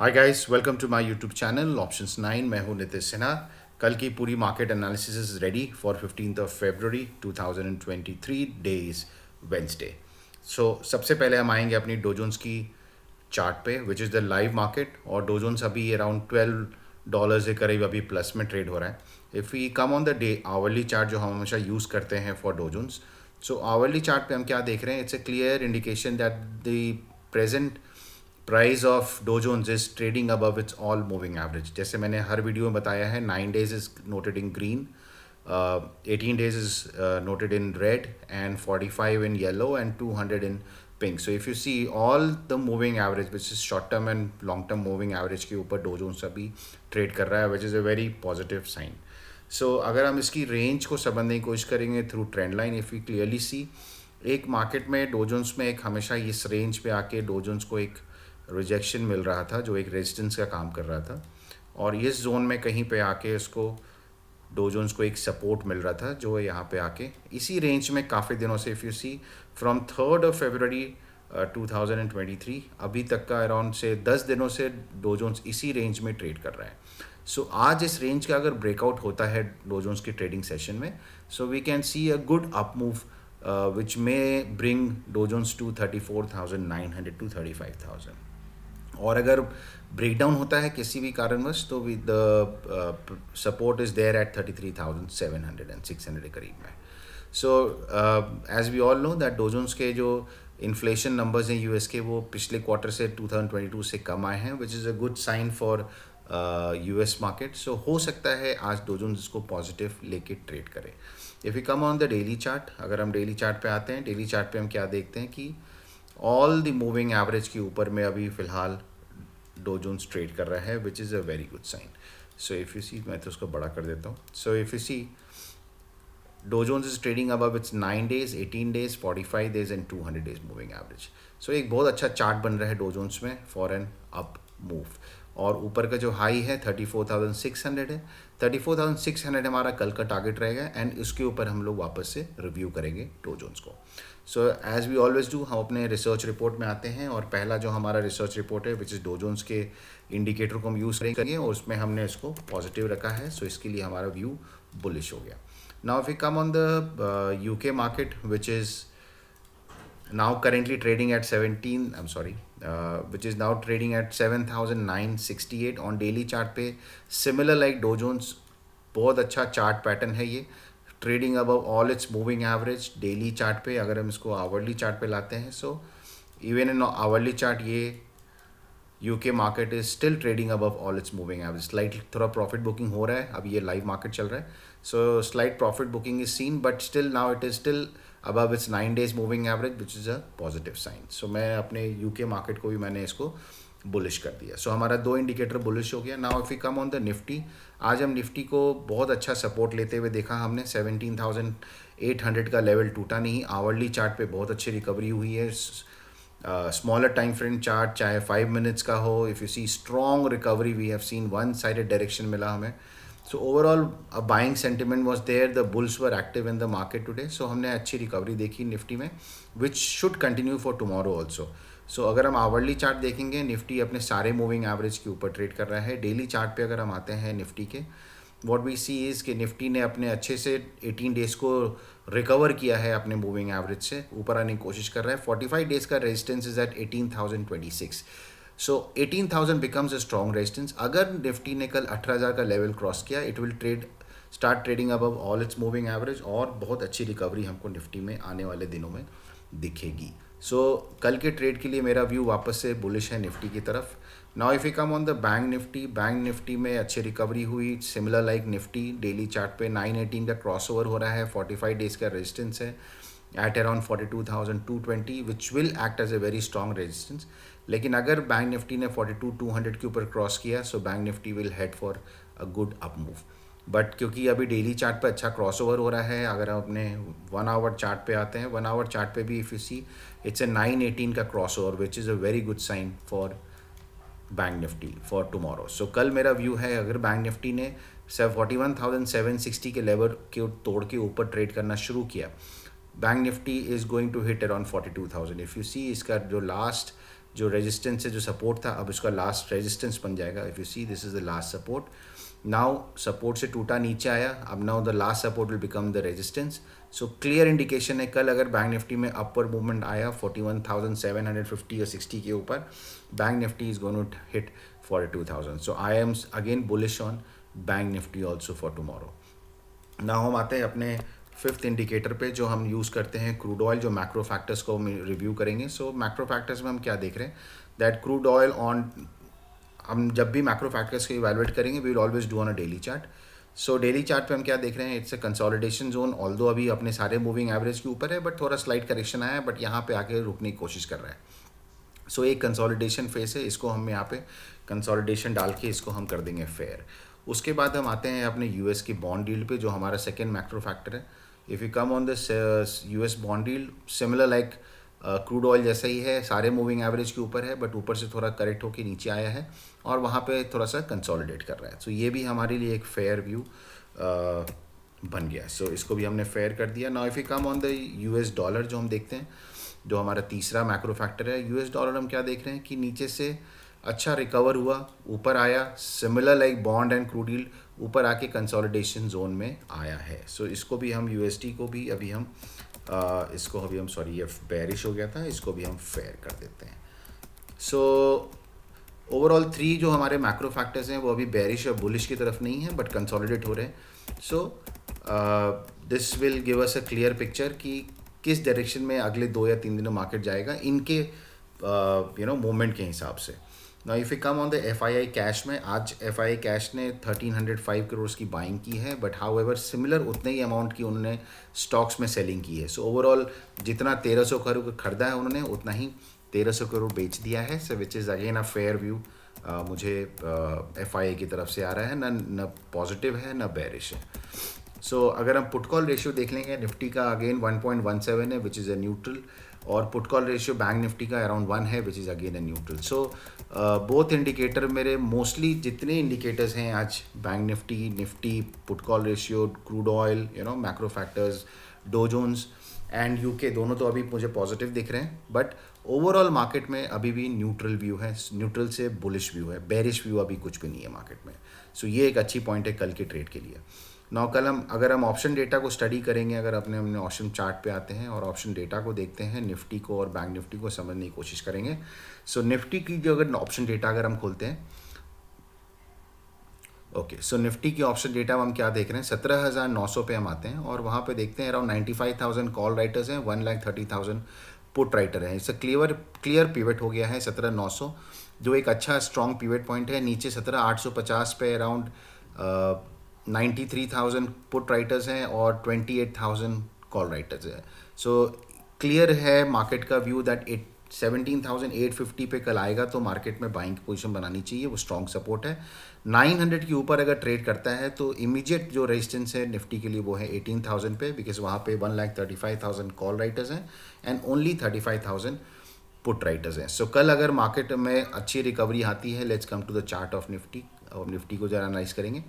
Hi guys, welcome to my YouTube channel options 9। मैं हूं नितिश सिन्हा। कल की पूरी market analysis is ready for 15th ऑफ February 2023 डेज वेंसडे। सो सबसे पहले हम आएंगे अपनी डोजोन्स की चार्ट पे, which is the live market. और डोजोन्स अभी अराउंड $12 के करीब अभी प्लस में ट्रेड हो रहा है। If we come on the day hourly chart जो हम हमेशा यूज़ करते हैं for Dow Jones, so hourly chart पे हम क्या देख रहे हैं? It's a clear indication that the present price of Dow Jones is trading above its all moving average. जैसे मैंने हर वीडियो में बताया है, 9 days is noted in green, 18 days is noted in red, and 45 in yellow, and 200 in pink. So if you see all the moving average which is short term and long term moving average के ऊपर dough Jones अभी trade कर रहा है, which is a very positive sign. सो अगर हम इसकी range को समझने की कोशिश करेंगे through trend line, if you clearly see, एक मार्केट में डो जोन्स में एक हमेशा इस रेंज पे आके डो जोन्स को एक रिजेक्शन मिल रहा था जो एक रेजिस्टेंस का काम कर रहा था, और इस जोन में कहीं पे आके इसको डो जोन्स को एक सपोर्ट मिल रहा था जो यहाँ पे आके इसी रेंज में काफ़ी दिनों से, if you see from 3rd of February 2023 अभी तक का अराउंड से 10 दिनों से डो जोन्स इसी रेंज में ट्रेड कर रहा है। सो आज इस रेंज का अगर ब्रेकआउट होता है डो जोन्स की ट्रेडिंग सेशन में, so we can see a good up move which may bring Dow Jones to 34,900 to 35,000। और अगर ब्रेकडाउन होता है किसी भी कारणवश, तो with the support is there at 33,700 and 600 के करीब में। So as we all know that Dow Jones के जो इन्फ्लेशन नंबर्स हैं यूएस के, वो पिछले क्वार्टर से 2022 से कम आए हैं, which is a good sign for US market. So हो सकता है आज डोजोन्स इसको पॉजिटिव लेके ट्रेड करें। If you come on the daily chart, अगर हम डेली चार्ट पे आते हैं, डेली चार्ट पे हम क्या देखते हैं कि ऑल द मूविंग एवरेज के ऊपर में अभी फ़िलहाल डो जोन्स ट्रेड कर रहा है, which is a very good sign. So if you see, मैं तो उसको बड़ा कर देता हूँ। So if you see, Dow Jones is trading above its 9 days, 18 days, 45 days and 200 days moving average. So एक बहुत अच्छा चार्ट बन रहा है डो जोन्स में फॉर एन अप मूव। और ऊपर का जो हाई है 34,600 है। 34,600 हमारा कल का टारगेट रहेगा, एंड इसके ऊपर हम लोग वापस से रिव्यू करेंगे डो जोन्स को। So as we always do, हम अपने रिसर्च रिपोर्ट में आते हैं, और पहला जो हमारा रिसर्च रिपोर्ट है विच इज़ डो जोन्स के इंडिकेटर को हम यूज़ करेंगे, और उसमें हमने इसको पॉजिटिव रखा है। सो इसके लिए हमारा व्यू बुलिश हो गया। Now, if we come on the UK market, which is now currently trading at 17, I'm sorry, which is now trading at 7,968 on daily chart पे, similar like Dow Jones, बहुत अच्छा चार्ट पैटर्न है ये, trading above all its moving average daily chart पे। अगर हम इसको hourly chart पे लाते हैं, so even in hourly chart ये UK market is still trading above all its moving average. Slightly थोड़ा प्रॉफिट बुकिंग हो रहा है, अब ये लाइव मार्केट चल रहा है, so slight profit booking is seen, but still now it is still above its 9 days moving average, which is a positive sign. So मैं अपने यूके मार्केट को भी मैंने इसको बुलिश कर दिया। सो हमारा दो इंडिकेटर बुलिश हो गया। Now if you come on the Nifty, आज हम निफ्टी को बहुत अच्छा सपोर्ट लेते हुए देखा हमने। 17,800 का लेवल टूटा नहीं। आवरली चार्ट पे बहुत अच्छी रिकवरी हुई है। स्मॉलर टाइम फ्रेम चार्ट चाहे 5 minutes का हो, if you see strong recovery, we have seen one sided direction मिला हमें। So overall a buying sentiment was there, the bulls were active in the market today. So हमने अच्छी recovery देखी Nifty में, which should continue for tomorrow also. So अगर हम hourly chart देखेंगे, Nifty अपने सारे मूविंग एवरेज के ऊपर ट्रेड कर रहा है। डेली चार्ट पे अगर हम आते हैं निफ्टी के, व्हाट वी सी इज़ कि निफ्टी ने अपने अच्छे से 18 days को रिकवर किया है, अपने मूविंग एवरेज से ऊपर आने की कोशिश कर रहा है। 45 days का रेजिस्टेंस इज एट 18,026। सो 18,000 बिकम्स अ स्ट्रॉन्ग रेजिस्टेंस। अगर निफ्टी ने कल 18,000 का लेवल क्रॉस किया, it will start trading above all its moving average, और बहुत अच्छी रिकवरी हमको निफ्टी में आने वाले दिनों में दिखेगी। सो कल के ट्रेड के लिए मेरा व्यू वापस से बुलिश है निफ्टी की तरफ। Now if you come on the bank Nifty में अच्छी रिकवरी हुई, similar like Nifty daily chart पे 918 का क्रॉसओवर हो रहा है। 45 days का रेजिस्टेंस है at around 42,220, which will act as a very strong resistance. लेकिन अगर बैंक निफ्टी ने 42,200 के ऊपर क्रॉस किया, so bank Nifty will head for a good up move. But क्योंकि अभी डेली चार्ट पे अच्छा क्रॉसओवर हो रहा है, अगर हम अपने 1 hour चार्ट पे आते हैं, 1 hour चार्ट पे भी if you see, it's a 918 का crossover, which is a very good sign for bank Nifty for tomorrow. So कल मेरा व्यू है, अगर बैंक निफ्टी ने 41,760 के लेवल के तोड़ के ऊपर ट्रेड करना शुरू किया, bank Nifty is going to hit around 42,000। If you see, इसका जो लास्ट जो रेजिस्टेंस से जो सपोर्ट था, अब उसका लास्ट रेजिस्टेंस बन जाएगा. If you see, this is the last support. Now support से टूटा नीचे आया, अब now the last support will become the resistance. So clear indication है कल अगर बैंक निफ्टी में अपवर्ड मूवमेंट आया 41,750 और 60 के ऊपर, bank Nifty is going to hit 42,000. So I am again bullish on bank Nifty also for tomorrow. Now हम आते हैं अपने फिफ्थ इंडिकेटर पे जो हम यूज़ करते हैं क्रूड ऑयल, जो मैक्रो फैक्टर्स को हम रिव्यू करेंगे. सो मैक्रो फैक्टर्स में हम क्या देख रहे हैं, दैट क्रूड ऑयल ऑन, हम जब भी मैक्रो फैक्टर्स को इवैल्यूएट करेंगे we will always do on a daily chart. So daily chart पे हम क्या देख रहे हैं, it's a consolidation zone. Although अभी अपने सारे मूविंग एवरेज के ऊपर है, बट थोड़ा स्लाइट करेक्शन आया है, बट यहाँ पे आके रुकने की कोशिश कर रहा है. सो एक कंसोलिडेशन फेस है, इसको हम यहाँ पे कंसोलिडेशन डाल के इसको हम कर देंगे फेयर. उसके बाद हम आते हैं अपने यूएस की बॉन्ड डील पे, जो हमारा सेकेंड मैक्रो फैक्टर है. If you come on this US bond deal, similar like crude oil जैसा ही है, सारे मूविंग एवरेज के ऊपर है, बट ऊपर से थोड़ा करेक्ट होकर नीचे आया है और वहाँ पे थोड़ा सा कंसोलिडेट कर रहा है. सो ये भी हमारे लिए एक फेयर व्यू बन गया. सो इसको भी हमने फेयर कर दिया. Now if you come on the US dollar, जो हम देखते हैं, जो हमारा तीसरा मैक्रो फैक्टर है, यूएस डॉलर, हम क्या देख रहे हैं कि नीचे से अच्छा रिकवर हुआ, ऊपर आया, similar like bond and crude deal, ऊपर आके कंसोलिडेशन जोन में आया है. सो इसको भी हम यूएसडी को भी अभी हम इसको अभी हम सॉरी ये बेरिश हो गया था, इसको भी हम फेयर कर देते हैं. सो ओवरऑल 3 जो हमारे मैक्रो फैक्टर्स हैं वो अभी बेरिश और बुलिश की तरफ नहीं है, बट कंसोलिडेट हो रहे हैं. So this will give us a clear picture कि किस डायरेक्शन में अगले 2 या 3 दिनों मार्केट जाएगा, इनके मूवमेंट के हिसाब से. Now if you come on the FII cash में, आज एफआईआई कैश ने 1305 करोड़ की बाइंग की है, बट हाउएवर सिमिलर उतने ही अमाउंट की उन्होंने स्टॉक्स में सेलिंग की है. सो ओवरऑल जितना 1300 करोड़ खरीदा है उन्होंने, उतना ही 1300 करोड़ बेच दिया है. So which is again a fair view मुझे एफआईआई की तरफ से आ रहा है. न पॉजिटिव है न बेरिश है. सो अगर हम पुट कॉल रेशियो देख लेंगे, निफ्टी का अगेन 1.17 है, विच इज़ अ न्यूट्रल, और put call ratio bank Nifty का अराउंड 1 है, which is again a neutral. So both indicator मेरे, मोस्टली जितने इंडिकेटर्स हैं आज, bank Nifty, put call ratio, crude oil, macro factors, Dow Jones and UK, दोनों तो अभी मुझे पॉजिटिव दिख रहे हैं, बट ओवरऑल मार्केट में अभी भी न्यूट्रल व्यू है, न्यूट्रल से बुलिश व्यू है, बेरिश व्यू अभी कुछ भी नहीं है मार्केट में. सो ये एक अच्छी पॉइंट है कल के ट्रेड के लिए. नाउ कल अगर हम ऑप्शन डेटा को स्टडी करेंगे, अगर हमने ऑप्शन चार्ट पे आते हैं और ऑप्शन डेटा को देखते हैं, निफ्टी को और बैंक निफ्टी को समझने की कोशिश करेंगे. सो निफ्टी की जो अगर ऑप्शन डेटा अगर हम खोलते हैं, ओके, सो निफ्टी की ऑप्शन डेटा हम क्या देख रहे हैं, 17,900 पे हम आते हैं और वहाँ पे देखते हैं अराउंड 95,000 कॉल राइटर्स हैं, 1,30,000 पुट राइटर हैं. इससे क्लियर पिवट हो गया है 17,900, जो एक अच्छा स्ट्रॉन्ग पिवट पॉइंट है. नीचे 17,850 पे अराउंड 93,000 पुट राइटर्स हैं और 28,000 कॉल राइटर्स हैं. सो क्लियर है मार्केट का व्यू दैट 17,850 पे कल आएगा तो मार्केट में बाइंग की पोजीशन बनानी चाहिए, वो स्ट्रॉन्ग सपोर्ट है. 900 के ऊपर अगर ट्रेड करता है तो इमीडिएट जो रेजिस्टेंस है निफ्टी के लिए वो है 18,000 पे, बिकॉज वहाँ पे 1,35,000 कॉल राइटर्स हैं एंड ओनली 35,000 पुट राइटर्स हैं. सो कल अगर मार्केट में अच्छी रिकवरी आती है, let's come to the chart of Nifty, और निफ्टी को जरा एनालाइज करेंगे.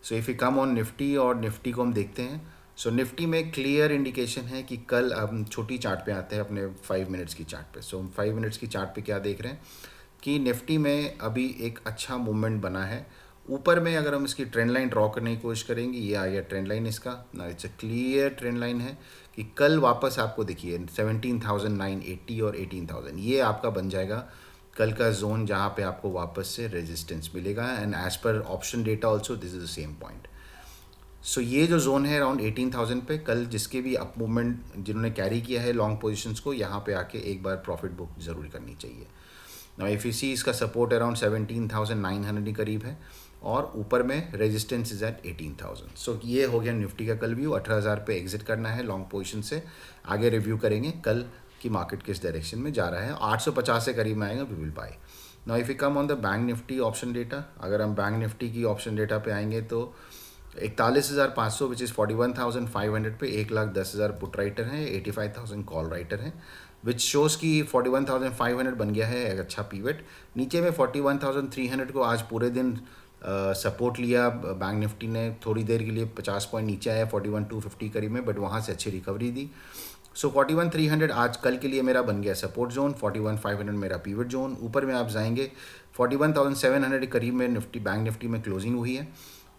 So if you come on Nifty, और निफ्टी को हम देखते हैं, सो निफ्टी में क्लियर इंडिकेशन है कि कल हम छोटी चार्ट पे आते हैं अपने 5 मिनट्स की चार्ट पे. सो हम 5 मिनट्स की चार्ट पे क्या देख रहे हैं कि निफ्टी में अभी एक अच्छा मूवमेंट बना है. ऊपर में अगर हम इसकी ट्रेंड लाइन ड्रॉ करने की कोशिश करेंगे, ये आ गया ट्रेंड लाइन इसका ना, it's a clear trend line है कि कल वापस आपको देखिए 17,980 और 18,000, ये आपका बन जाएगा कल का जोन जहाँ पे आपको वापस से रेजिस्टेंस मिलेगा. And as per option data also this is the same point. So ये जो जोन है अराउंड 18,000 पे, कल जिसके भी अप मूवमेंट जिन्होंने कैरी किया है लॉन्ग पोजीशंस को, यहाँ पे आके एक बार प्रॉफिट बुक जरूर करनी चाहिए. नाउ इफ यू सी, इसका सपोर्ट अराउंड 17,900 के करीब है और ऊपर में रेजिस्टेंस इज एट 18,000. सो ये हो गया निफ्टी का कल व्यू. 18,000 पे एग्जिट करना है लॉन्ग पोजीशन से. आगे रिव्यू करेंगे कल कि मार्केट किस डायरेक्शन में जा रहा है. 850 से करीब में आएगा, we will buy. Now if you come on the bank Nifty option data, अगर हम बैंक निफ्टी की ऑप्शन डेटा पे आएंगे तो 41,500 विच इज़ 41,500 पे 1,10,000 पुट राइटर हैं, 85,000 कॉल राइटर हैं, विच शोज़ कि 41,500 बन गया है एक अच्छा पीवेट. नीचे में 41,300 को आज पूरे दिन सपोर्ट लिया बैंक निफ्टी ने, थोड़ी देर के लिए 50 पॉइंट नीचे आया 41,250 करीब में, बट वहाँ से अच्छी रिकवरी दी. सो 41,300 आज कल के लिए मेरा बन गया सपोर्ट जोन, 41,500 मेरा पीवट जोन। ऊपर में आप जाएंगे 41,700 के करीब में निफ्टी, बैंक निफ्टी में क्लोजिंग हुई है,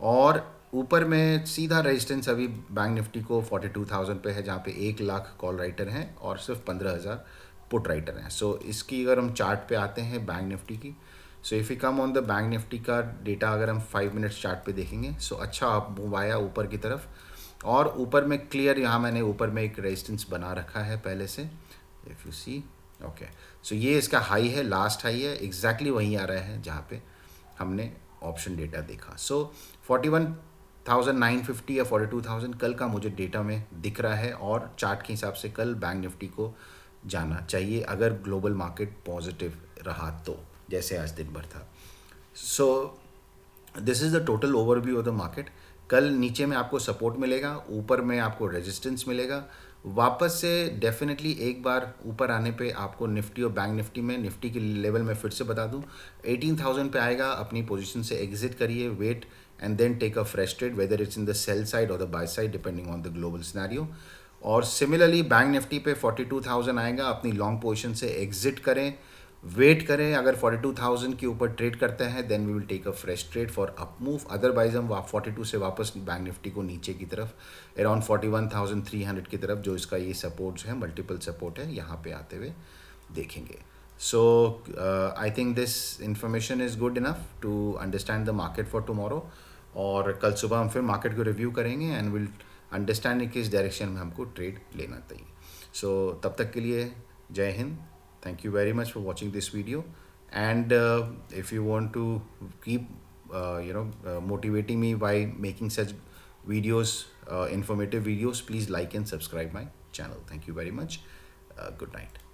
और ऊपर में सीधा रेजिस्टेंस अभी बैंक निफ्टी को 42,000 पे है, जहाँ पे 1 लाख कॉल राइटर हैं और सिर्फ 15,000 पुट राइटर हैं। सो इसकी अगर हम चार्ट पे आते हैं बैंक निफ्टी की, सो if you come on the bank Nifty का डेटा अगर हम 5 मिनट्स चार्ट पे देखेंगे, सो अच्छा आप मूव आया ऊपर की तरफ, और ऊपर में क्लियर यहाँ मैंने ऊपर में एक रेजिस्टेंस बना रखा है पहले से, इफ़ यू सी। ओके, सो ये इसका हाई है, लास्ट हाई है, एग्जैक्टली वहीं आ रहा है जहाँ पे हमने ऑप्शन डेटा देखा। सो 41,950 या 42,000 कल का मुझे डेटा में दिख रहा है, और चार्ट के हिसाब से कल बैंक निफ्टी को जाना चाहिए अगर ग्लोबल मार्केट पॉजिटिव रहा तो, जैसे आज दिन भर था। So this is the total overview of the market. कल नीचे में आपको सपोर्ट मिलेगा, ऊपर में आपको रेजिस्टेंस मिलेगा। वापस से डेफिनेटली एक बार ऊपर आने पे आपको निफ्टी और बैंक निफ्टी में, निफ्टी के लेवल में फिर से बता दूं 18,000 पे आएगा, अपनी पोजीशन से एग्जिट करिए, wait and then take a fresh trade, whether it's in the sell side और the buy side depending on the global scenario. और सिमिलरली बैंक निफ्टी पे 42,000 आएगा, अपनी लॉन्ग पोजीशन से एग्जिट करें, वेट करें। अगर 42,000 के ऊपर ट्रेड करते हैं then we will take a fresh trade for up move, otherwise हम 42 से वापस बैंक निफ्टी को नीचे की तरफ अराउंड 41,300 की तरफ, जो इसका ये सपोर्ट्स है, मल्टीपल सपोर्ट है, यहाँ पे आते हुए देखेंगे। So I think this information is good enough to understand the market for tomorrow, और कल सुबह हम फिर मार्केट को रिव्यू करेंगे एंड विल अंडरस्टैंड किस डायरेक्शन में हमको ट्रेड लेना चाहिए। सो तब तक के लिए जय Hind. Thank you very much for watching this video, and if you want to keep motivating me by making such videos, informative videos, please like and subscribe my channel. Thank you very much. Good night.